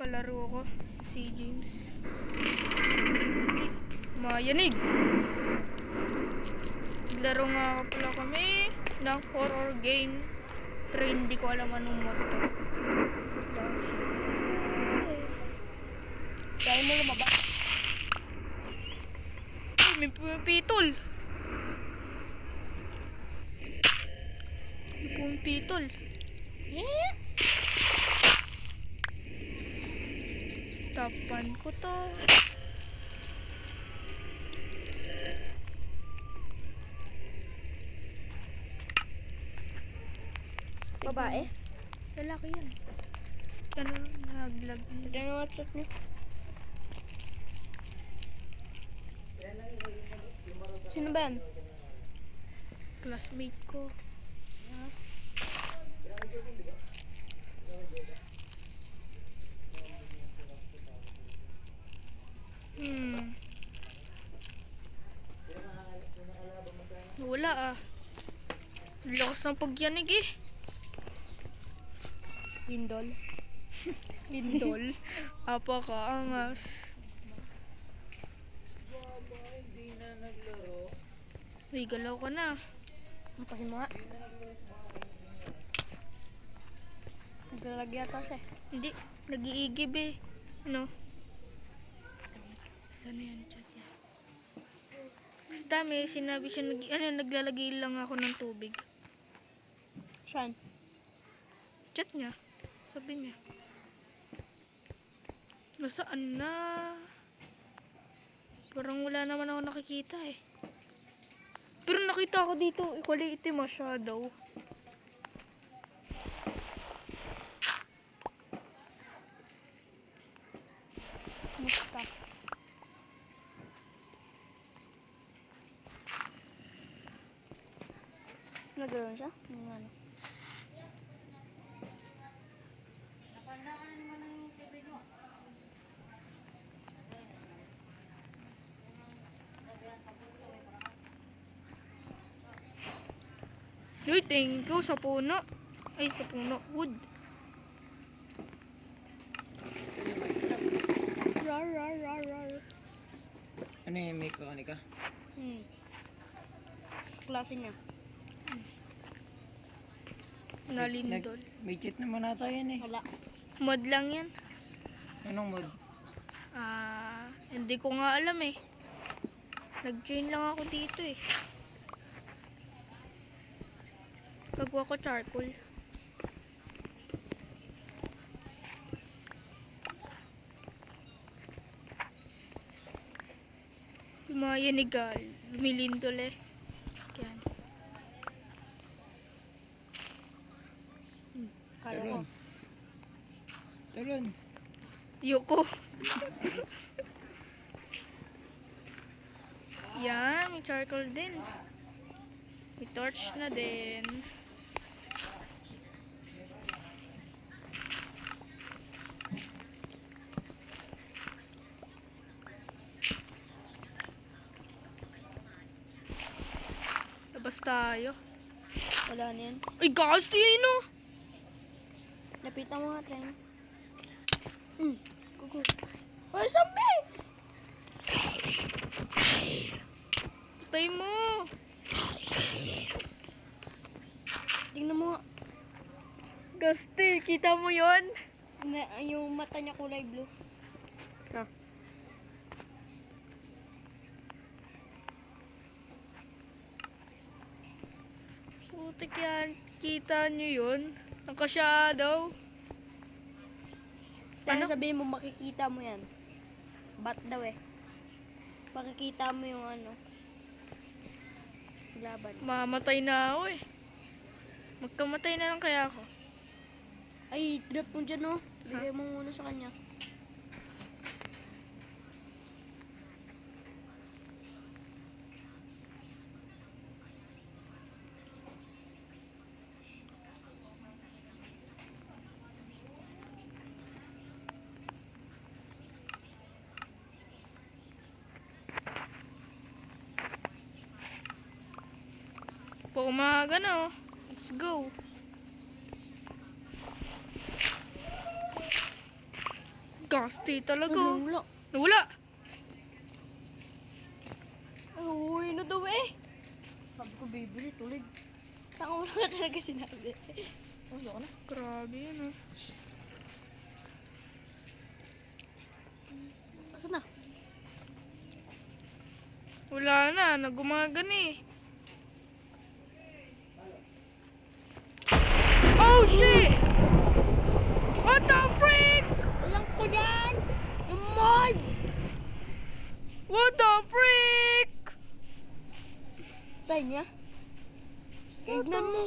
kalaro ko, si James. Mayanig. Naglaro nga pala kami ng horror game. Pero hindi ko alam anong mod to. Kaya mo lumabas. Ay, may pumipitol. May pumipitol. Tapan ko to. Babae? Lalaki yan. Ano, nag-vlog. Tignan mo ang chat niya. Sino ba yan? Classmate ko. Wala ah. Lakas ng pagyanig eh. Lindol. Lindol. Apakaangas. Hindi na naglaro. May galaw ka na. Mapasin mo nga. Naglalagay ata siya. Hindi. Nag-iigib eh. Ano? Saan na yan chat niya? Basta may sinabi siya, naglalagay lang ako ng tubig. Saan? Chat niya. Sabi niya. Nasaan na? Parang wala naman ako nakikita eh. Pero nakita ko dito, kulay itim masyado. Musta? Nagano'n siya? Yung ano? Uy, thank you sa puno. Ay, sa puno. Wood. Rar, rar, rar, rar. Ano yung mekanika? Klase niya. Nalindol. May cheat naman ata yan eh. Wala. Mod lang yan. Anong mod? Hindi ko nga alam eh. Nag-join lang ako dito eh. Gagawa ko charcoal. Lumayanigal. Lumilindol eh. Yan. Kala ko. Talon. Talon. Yoko. Yan, may charcoal din. May torch na din. Labas tayo. Wala na yan. Ay, gas yun oh! Lapitan mo nga, Tren. Kuku. Oy, zombie! Patay mo! Tingnan mo nga. Gasti, kita mo yon? Yung mata niya kulay blue. Putik yan. Kita nyo yun? Naka-shadow. Sana Ano? sabihin mo makikita mo yan. Bat daw eh. Makikita mo yung ano. Laban. Mamatay na ako eh. Magkamatay na lang kaya ako. Ay, drop mo dyan oh. Bigay mo muna sa kanya. Pa umaga na oh. Let's go. Gasti talaga. Wala. Nawala. Uy, ano daw eh? Sabi ko, bibili, tulig. Tanga mo na talaga sinabi. Oh, yun na. Grabe yun ah. Asan na? Wala na, nagumagan eh. Oh shit! What the freak? Alam ko yan! Yung mod! What the freak? Tayo niya. Tignan mo.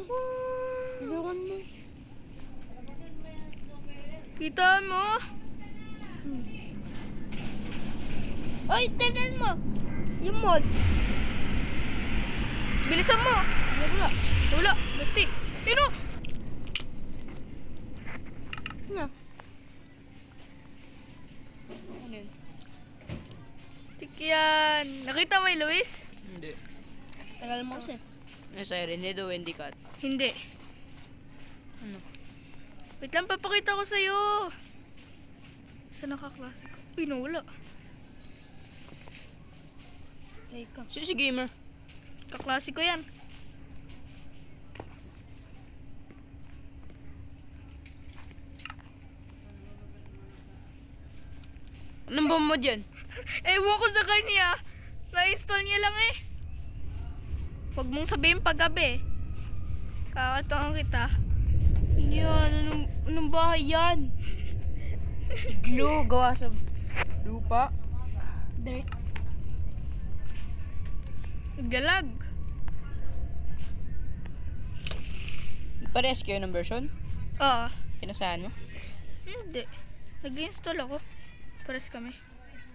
Tulungan mo. Kita mo? Oy, tignan mo! Yung mod. Bilisan mo! Wala. Wala, Gasti. Ano? Na. Tikyan. Nakita mo yung Luis? Hindi. Tagal mo kasi. May siren, hindi Wendy Cat. Hindi. Ano? Wait lang, papakita ko sa'yo. Saan nakaklase ko? Uy, nawala. Teka. Si gamer. Kaklase ko yan. Anong bomb mo dyan? Ewan ko sa kanya. Na-install niya lang eh. Huwag mong sabihin paggabi. Kakatangan kita. Yan, anong bahay yan? Glue, gawa sa lupa. Dirt. Naglalag. Parehas kayo ng version? Oo. Pinasahan mo? Hindi. Nag-install ako. Pares kami.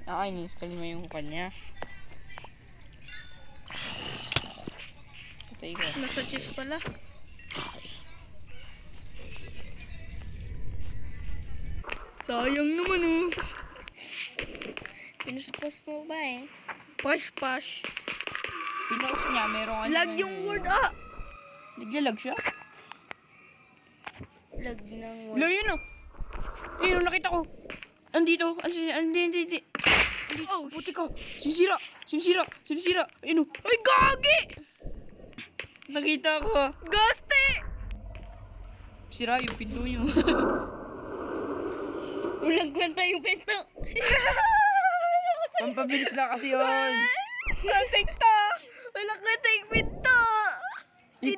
In-install mo yung kanya. Patay ko. Nasa chest pala. Sayang naman oh. Pinuspos mo ba eh? Pash pash. Pinost niya, merong ano. Lag yung word ah. Naglalag siya? Lag ng word. Lo, yun o. Ayun, nakita ko. Andito. Andito. Oh, Puti ka. Sinisira. Ayun o. ay gagi! Nakita ko. Gasti! Sira yung pinto nyo. Walang kwenta yung pinto. Pampabilis lang kasi yun. Na-tiktok! Wala ka take pinto! Ah! The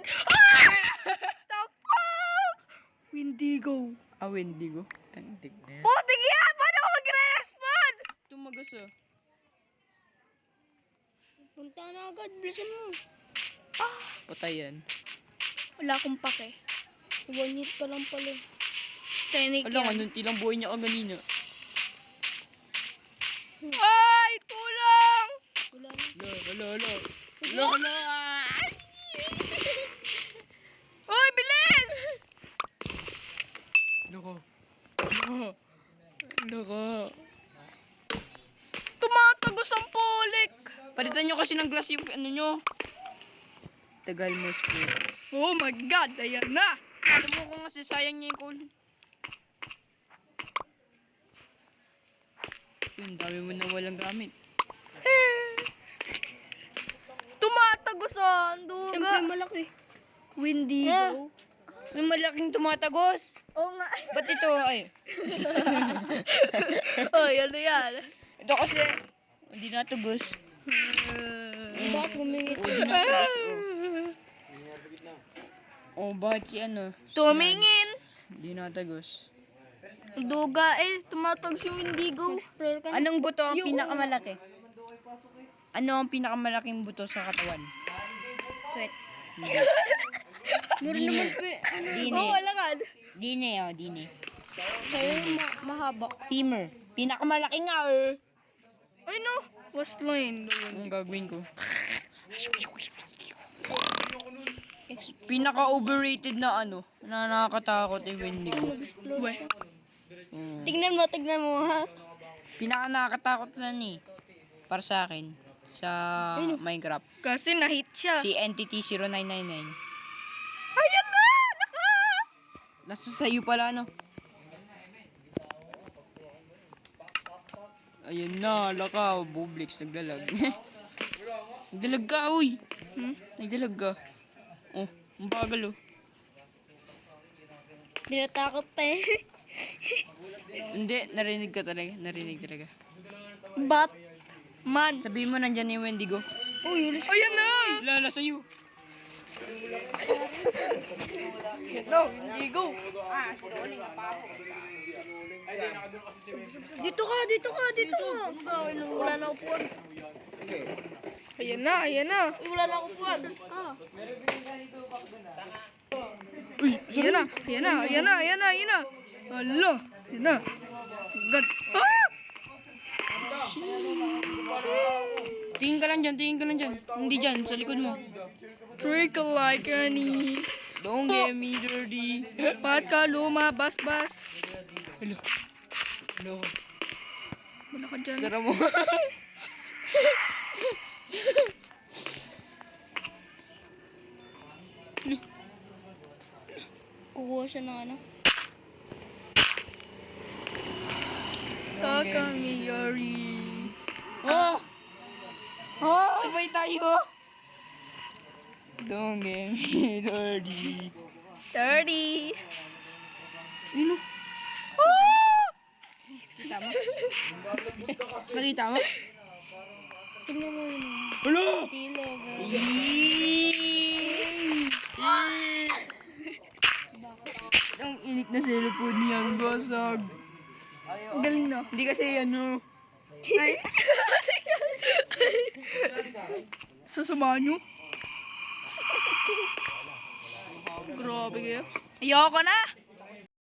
fuck? Windigo. Wendigo. Ang tignan. Putik yan! Paano ako mag-respond? Tumagas ah. Punta na agad, bilisan mo. Patay yan. Wala akong pake. 1 hit pa lang pala. Tenik Alam nga, yan. nunti lang buhay niya kaganina. Ay! Tulong! Wala na. Lo. Uy! Bilis! Loko. Tumatagos ang pulik! Palitan nyo kasi ng glass yung ano nyo. Tagal mo split. Oh my god! Ayan na! Alam mo kung kasi sayang niya yung coal. Yun, dami mo na walang gamit. Tumatagos ang Siyempre duga! malaki. Windigo. May malaking tumatagos. Oo nga. Ba't ito? Ay. Oh, yan na yan. Ito kasi, hindi natagos. Bakit humingit? Hindi natagos. Oh, bakit si ano? Tumingin! Hindi natagos. Duga eh. Tumatagos yung Windigo. Explore ka na. Anong buto ang pinakamalaki? Ano ang pinakamalaking buto sa katawan? Kwet. Hindi. Meron naman pa ano. Dine. Oo, wala ka. Dine, oh, dine. Sa'yo yung mahaba. Femur. Pinakamalaki nga, Ay no. Waistline. Anong gagawin ko? Pinaka-overrated na ano, na nakakatakot yung Wendigo. Uwe. Tignan mo ha. Pinaka-nakakatakot na ni, para sa akin, sa Minecraft. Kasi na-hit siya. Si Entity 0999. Ayan na! Nasa sayo pala, no? Ayun na, lakaw. Bublix, nagdalag. Nagdalag ka, uy. Nagdalag ka. Oh, ang bagal, oh. Hindi natakot pa eh. Hindi, narinig ka talaga. Narinig talaga. Bat? Man. Sabihin mo nandyan yung Wendigo. Uy, ulis. Ayan na! Lala sa'yo. No, hindi go. Dito ka, dito ka, dito ka. Wala na upuan. Ayan na, ayan na. Uy, wala na upuan. Ka. Ayan na, ayan na, ayan na, ayan na, ayan na. Hala, ayan na. God. Ah! Tingin ka lang dyan, tingin ka lang dyan. Hindi dyan, sa likod mo. Trick like any. Don't get me dirty. Pat ka lumabas-bas. Hello. Hello. Wala ka dyan. Sara mo. Kukuha siya ng ano. Kakamiyari. Oh! Oh! Sabay tayo. Don't get me dirty. 30. Ano? Oh! Nakita mo? Tingnan mo yun. Hello! Tilo. Ang init na cellphone niyang basag. Galing no? Hindi kasi ano. Ay. Sasama nyo? Grabe kayo. Ayoko na!